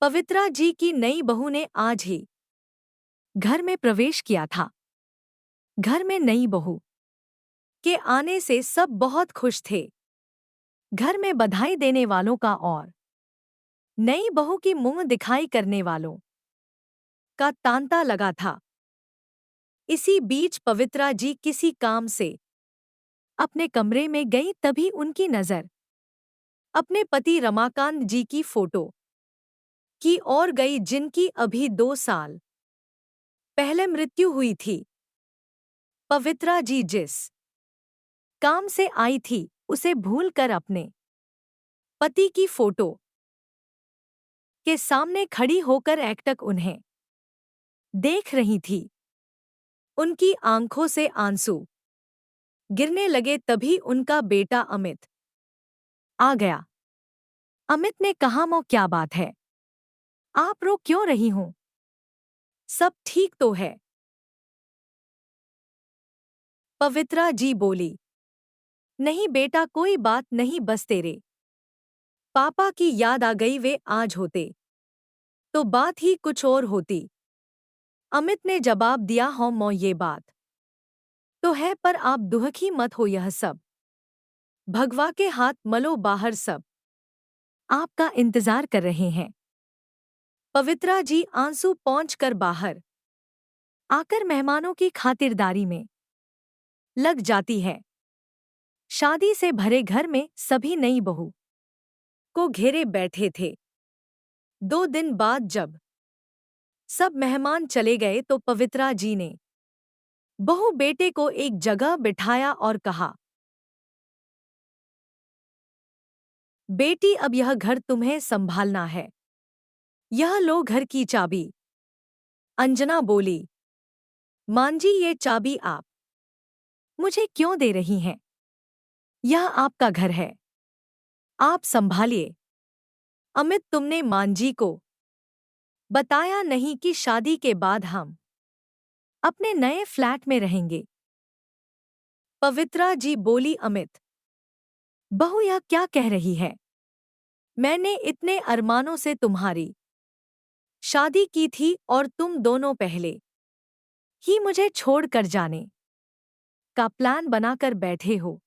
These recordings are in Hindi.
पवित्रा जी की नई बहू ने आज ही घर में प्रवेश किया था। घर में नई बहू के आने से सब बहुत खुश थे। घर में बधाई देने वालों का और नई बहू की मुंह दिखाई करने वालों का तांता लगा था। इसी बीच पवित्रा जी किसी काम से अपने कमरे में गई, तभी उनकी नजर अपने पति रमाकांत जी की फोटो की ओर गई, जिनकी अभी 2 साल पहले मृत्यु हुई थी। पवित्रा जी जिस काम से आई थी, उसे भूलकर अपने पति की फोटो के सामने खड़ी होकर एकटक उन्हें देख रही थी। उनकी आंखों से आंसू गिरने लगे, तभी उनका बेटा अमित आ गया। अमित ने कहा, मो क्या बात है, आप रो क्यों रही हो? सब ठीक तो है? पवित्रा जी बोली, नहीं बेटा, कोई बात नहीं, बस तेरे पापा की याद आ गई। वे आज होते तो बात ही कुछ और होती। अमित ने जवाब दिया, हो मो ये बात तो है, पर आप दुखी मत हो, यह सब भगवा के हाथ मलो, बाहर सब आपका इंतजार कर रहे हैं। पवित्रा जी आंसू पोंछकर बाहर आकर मेहमानों की खातिरदारी में लग जाती है। शादी से भरे घर में सभी नई बहू को घेरे बैठे थे। 2 दिन बाद जब सब मेहमान चले गए तो पवित्रा जी ने बहू बेटे को एक जगह बिठाया और कहा, बेटी, अब यह घर तुम्हें संभालना है। यह लो घर की चाबी। अंजना बोली, मांजी, ये चाबी आप मुझे क्यों दे रही हैं? यह आपका घर है, आप संभालिए। अमित, तुमने मांजी को बताया नहीं कि शादी के बाद हम अपने नए फ्लैट में रहेंगे? पवित्रा जी बोली, अमित, बहू यह क्या कह रही है? मैंने इतने अरमानों से तुम्हारी शादी की थी और तुम दोनों पहले ही मुझे छोड़कर जाने का प्लान बनाकर बैठे हो।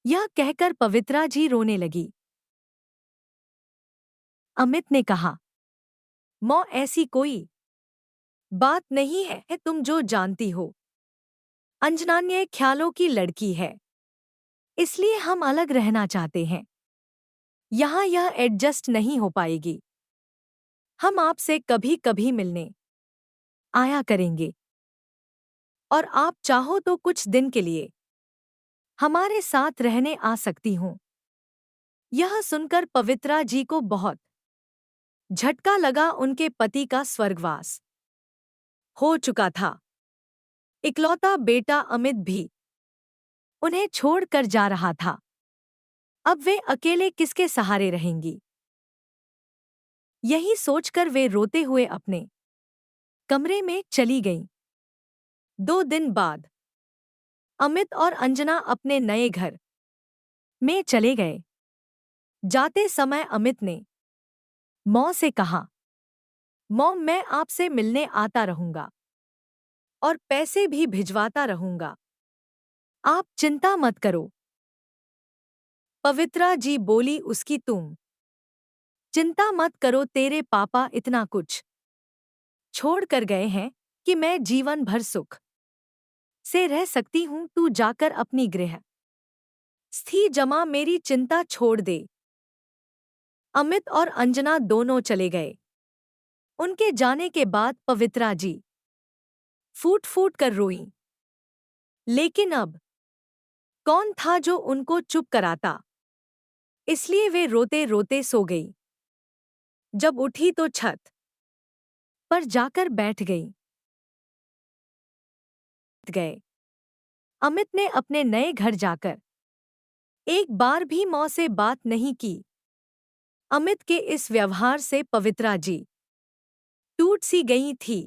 यह कहकर पवित्रा जी रोने लगी। अमित ने कहा, मौ ऐसी कोई बात नहीं है, तुम जो जानती हो, अंजनान्य ख्यालों की लड़की है, इसलिए हम अलग रहना चाहते हैं। यहाँ यह एडजस्ट नहीं हो पाएगी। हम आपसे कभी कभी मिलने आया करेंगे और आप चाहो तो कुछ दिन के लिए हमारे साथ रहने आ सकती हूँ। यह सुनकर पवित्रा जी को बहुत झटका लगा। उनके पति का स्वर्गवास हो चुका था। इकलौता बेटा अमित भी उन्हें छोड़कर जा रहा था। अब वे अकेले किसके सहारे रहेंगी? यही सोचकर वे रोते हुए अपने कमरे में चली गईं। 2 दिन बाद अमित और अंजना अपने नए घर में चले गए। जाते समय अमित ने मौ से कहा, मौ, मैं आपसे मिलने आता रहूंगा और पैसे भी भिजवाता रहूंगा, आप चिंता मत करो। पवित्रा जी बोली, उसकी तुम चिंता मत करो, तेरे पापा इतना कुछ छोड़ कर गए हैं कि मैं जीवन भर सुख से रह सकती हूं। तू जाकर अपनी गृह स्थिति जमा, मेरी चिंता छोड़ दे। अमित और अंजना दोनों चले गए। उनके जाने के बाद पवित्रा जी फूट फूट कर रोईं। लेकिन अब कौन था जो उनको चुप कराता? इसलिए वे रोते रोते सो गई। जब उठी तो छत पर जाकर बैठ गए। अमित ने अपने नए घर जाकर एक बार भी मौ से बात नहीं की। अमित के इस व्यवहार से पवित्रा जी टूट सी गई थी।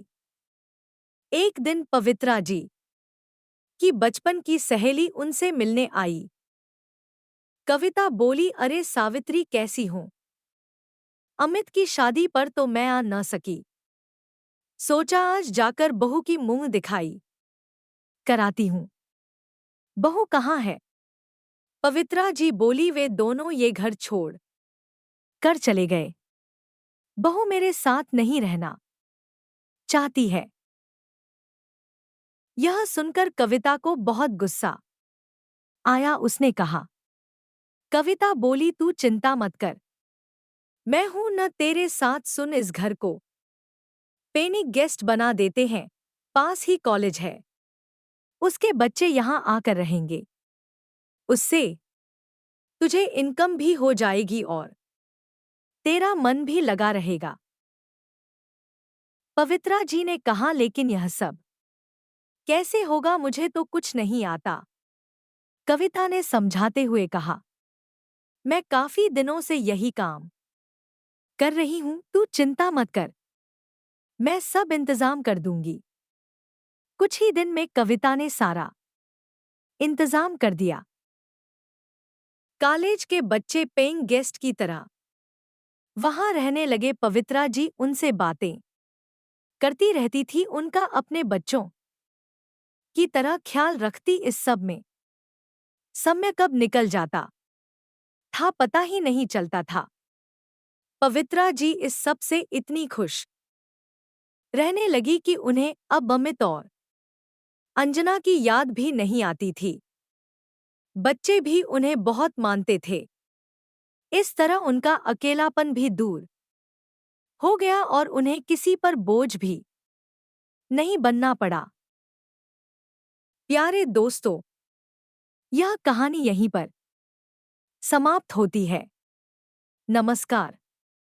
एक दिन पवित्रा जी की बचपन की सहेली उनसे मिलने आई। कविता बोली, अरे सावित्री, कैसी हो? अमित की शादी पर तो मैं आ न सकी। सोचा आज जाकर बहू की मुंह दिखाई कराती हूँ। बहू कहाँ है? पवित्रा जी बोली, वे दोनों ये घर छोड़ कर चले गए। बहू मेरे साथ नहीं रहना चाहती है। यह सुनकर कविता को बहुत गुस्सा आया। उसने कहा, कविता बोली, तू चिंता मत कर, मैं हूं न तेरे साथ। सुन, इस घर को पेनी गेस्ट बना देते हैं, पास ही कॉलेज है, उसके बच्चे यहां आकर रहेंगे, उससे तुझे इनकम भी हो जाएगी और तेरा मन भी लगा रहेगा। पवित्रा जी ने कहा, लेकिन यह सब कैसे होगा, मुझे तो कुछ नहीं आता। कविता ने समझाते हुए कहा, मैं काफी दिनों से यही काम कर रही हूं, तू चिंता मत कर, मैं सब इंतजाम कर दूंगी। कुछ ही दिन में कविता ने सारा इंतजाम कर दिया। कॉलेज के बच्चे पेइंग गेस्ट की तरह वहां रहने लगे। पवित्रा जी उनसे बातें करती रहती थी, उनका अपने बच्चों की तरह ख्याल रखती। इस सब में समय कब निकल जाता था पता ही नहीं चलता था। पवित्रा जी इस सब से इतनी खुश रहने लगी कि उन्हें अब अमित और अंजना की याद भी नहीं आती थी। बच्चे भी उन्हें बहुत मानते थे। इस तरह उनका अकेलापन भी दूर हो गया और उन्हें किसी पर बोझ भी नहीं बनना पड़ा। प्यारे दोस्तों, यह कहानी यहीं पर समाप्त होती है। नमस्कार।